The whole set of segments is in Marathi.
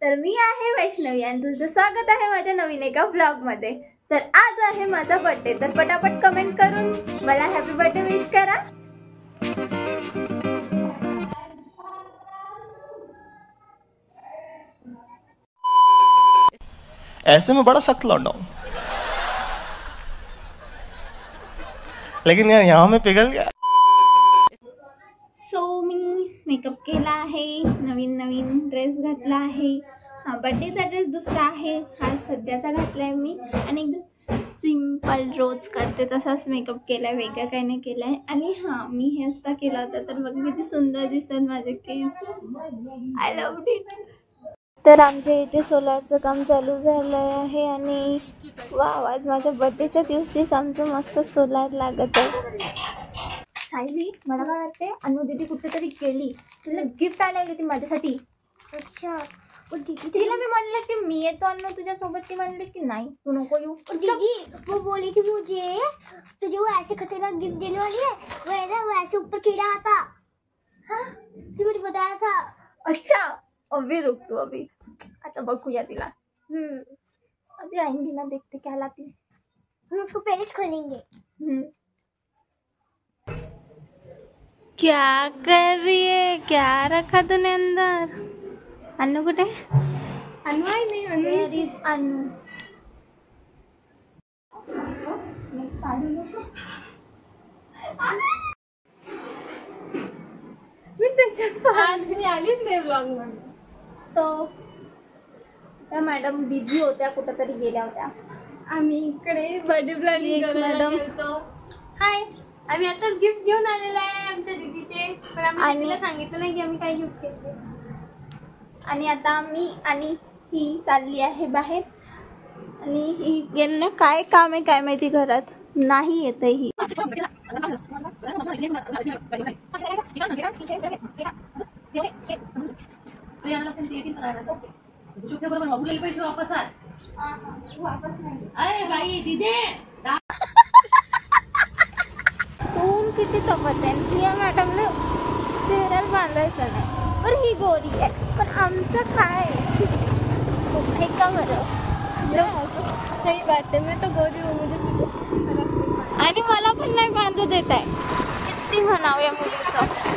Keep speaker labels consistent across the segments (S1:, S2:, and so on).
S1: तर मी आहे वैष्णवी आणि तुझं स्वागत आहे माझ्या नवीन एका ब्लॉग मध्ये। तर आज आहे माझा बर्थडे, तर पटापट कमेंट करून मला हॅपी बर्थडे विश करा।
S2: ऐसे में बड़ा सख्त लौंडा हूं, लेकिन यार यहाँ में पिघल गया।
S1: सो मी मेकअप केला आहे, नवीन ड्रेस घातला आहे। हा बर्थडेचा ड्रेस दुसरा आहे, हा सध्याचा घातलाय मी आणि एकदम सिंपल रोज करते तसाच मेकअप केलाय, वेगळं काही नाही केलाय। आणि हा मी हेअर स्पा केला होता, तर बघ किती सुंदर दिसतात माझे केस। I love it. तर आमच्या इथे सोलारचं काम चालू झालं आहे आणि वाव, आज माझ्या बर्थडेच्या दिवशीच आमचं मस्त सोलार लागत आहे। सायली, मला काय वाटते अनु दीदी कुठेतरी गेली, तिला गिफ्ट आणायला ती माझ्यासाठी। अच्छा, तिला मी म्हणलं की मी येतो अनु तुझ्यासोबत, ती म्हणली की नाही तू नको येऊ।
S3: दीदी वो बोली थी मुझे तुझे वो ऐसे खतरनाक गिफ्ट देने वाली है, वो ऐसे ऊपर कीड़ा आता। हाँ, मुझे बताया था।
S1: अच्छा, अभी रुक तू, अभी आता बघूया तिला। अभी आएंगी ना, देखते क्या लाती।
S3: हम उसको पहले खोलेंगे।
S1: क्या कर रही है, क्या रखा तूने अंदर? अनु कुठे? अनु आहे नाही, अनु मी त्याच्यात आज मी आलीच नाही ब्लॉग मध्ये। सो त्या मॅडम बिझी होत्या, कुठेतरी गेल्या होत्या। आम्ही इकडे बर्थडे प्लॅनिंग करायला गेलतो। हाय, आम्ही आताच गिफ्ट घेऊन आलेला आहे आमच्या दीदीचे, पण आम्ही तिला सांगितलं नाही की आम्ही काय गिफ्ट घेतले। आणि आता मी आणि ही चालली आहे बाहेर, आणि ही गेलं काय काम आहे काय माहिती, घरात नाही येते ही। ऊन किती तपत आहे, या मॅडमला चेहऱ्याला बांधायचं नाही, पर ही गोरी आहे, पण आमचं काय हे का बरं? सही बात है, मैं तो गोरी हूँ, मुझे आणि मला पण नाही बांधू देत आहे, किती म्हणावं या मुलीचं।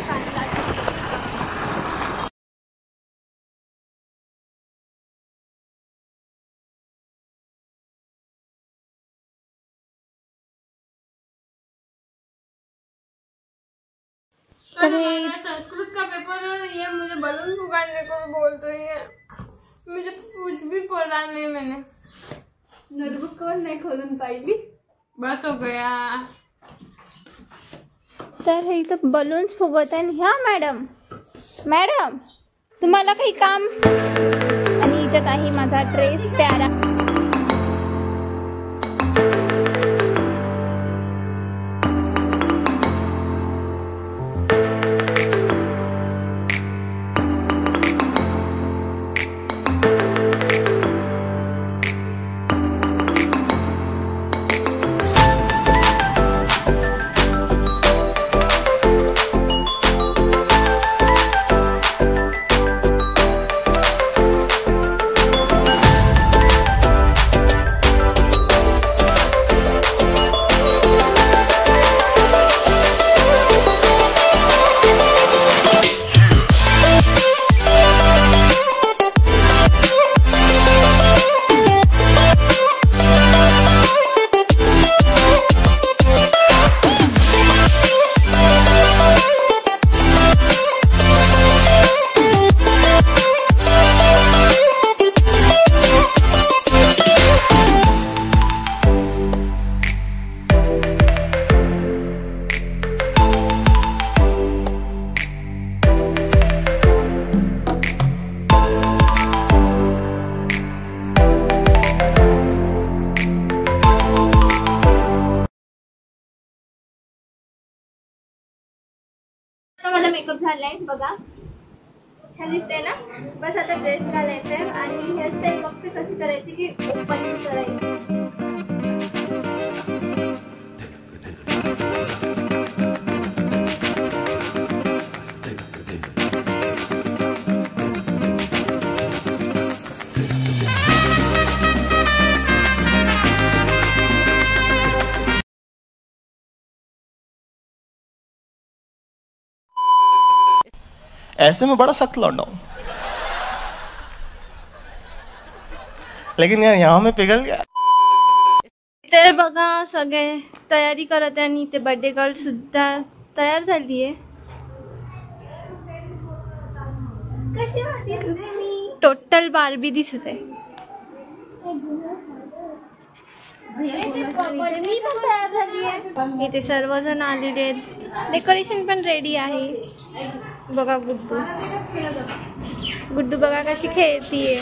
S1: संस्कृत का पेपर है, ये मुझे बलून फुकाने को बोल रही है, मुझे कुछ भी पढ़ा नहीं मैंने। नोटबुक कौन नहीं खोलून पाहिली, बस हो गया। तर हे इथं बलून्स फुगवत आहे। ह्या मॅडम तुम्हाला काही काम? आणि इथं आहे माझा ड्रेस प्यारा। माझा मेकअप झालाय बघा, छान दिसते ना। बस आता ड्रेस घालायचा आहे आणि हेअरस्टाईल बघते कशी करायची की ओपन करायची।
S2: ऐसे में बड़ा सख्त लौंडा हूं, लेकिन यार यहाँ में पिघल गया।
S1: तर बघा सगळे तयारी करत आहे आणि ते बर्थडे गर्ल सुद्धा तयार झाली आहे. कशी दिसते मी? टोटल बार्बी दिसत आहे. मी पण तयार झाली आहे. इथे सर्वजण आलेले आहेत. डेकोरेशन पण रेडी आहे. बघा गुड्डू, गुड्डू बघा कशी खेळतीये.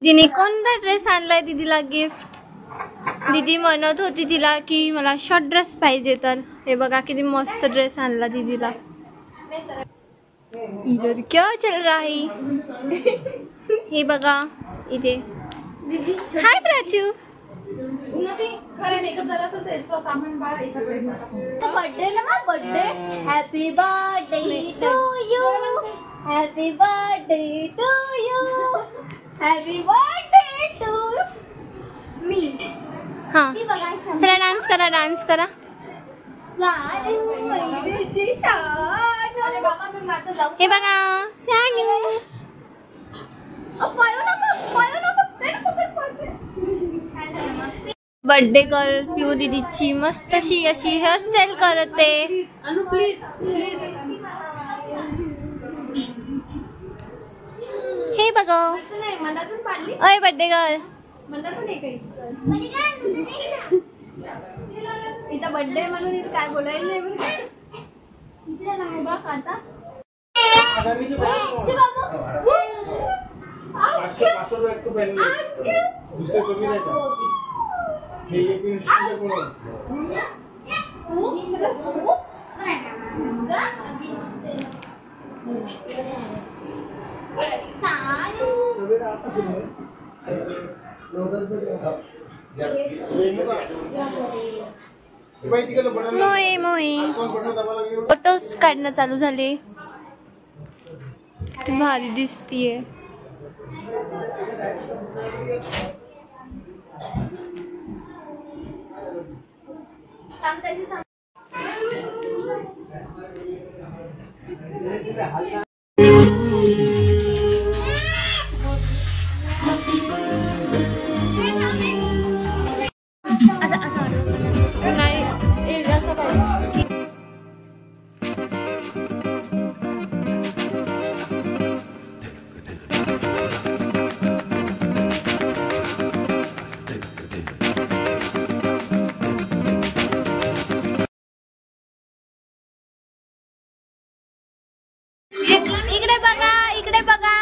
S1: दीदीने कोणता ड्रेस आणलाय दीदीला गिफ्ट? दीदी म्हणत होती तिला की मला शॉर्ट ड्रेस पाहिजे, तर हे बघा किती मस्त ड्रेस आणला दीदीला. इधर क्या चल रहा है? हे बघा इथे. हाय प्राचू. बर्थडे ना, birthday. Happy birthday to you, happy birthday to you, happy birthday to me. हाँ चला डान्स करा, डान्स करा. हे बघा सानू. बर्थडे गर्ल पिऊ दीदीची मस्त अशी हेअरस्टाईल करते. हे बघा अय बर्थडे गर्ल. तिचा बर्थडे म्हणून काय बोलायला नाही. आता मोये मोये फोटोज काढणं चालू झाले. भारी दिसतीये. इकडे बघा, इकडे बघा.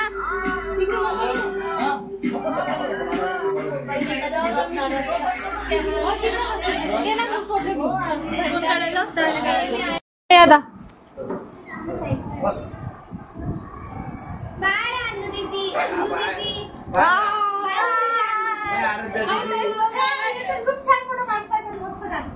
S1: खूप छान फोटो काढताय, मस्त काढताय.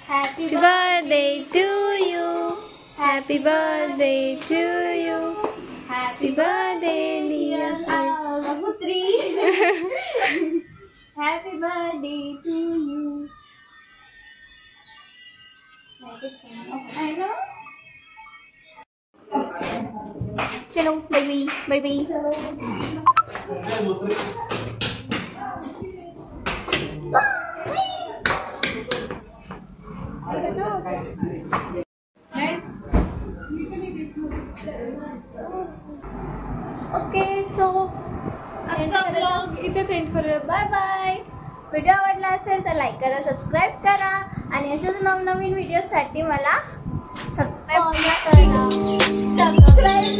S1: Happy birthday to you. Happy birthday to you. Happy birthday dear Putri. Happy birthday to you. I know. Hello baby, baby. Okay so आजचा ब्लॉग इथेच एंड करूया. Bye bye. व्हिडिओ आवडला असेल तर लाईक करा, सबस्क्राईब करा आणि अशाच नवनवीन व्हिडिओसाठी मला सबस्क्राईब
S3: Follow करा.
S1: सबस्क्राईब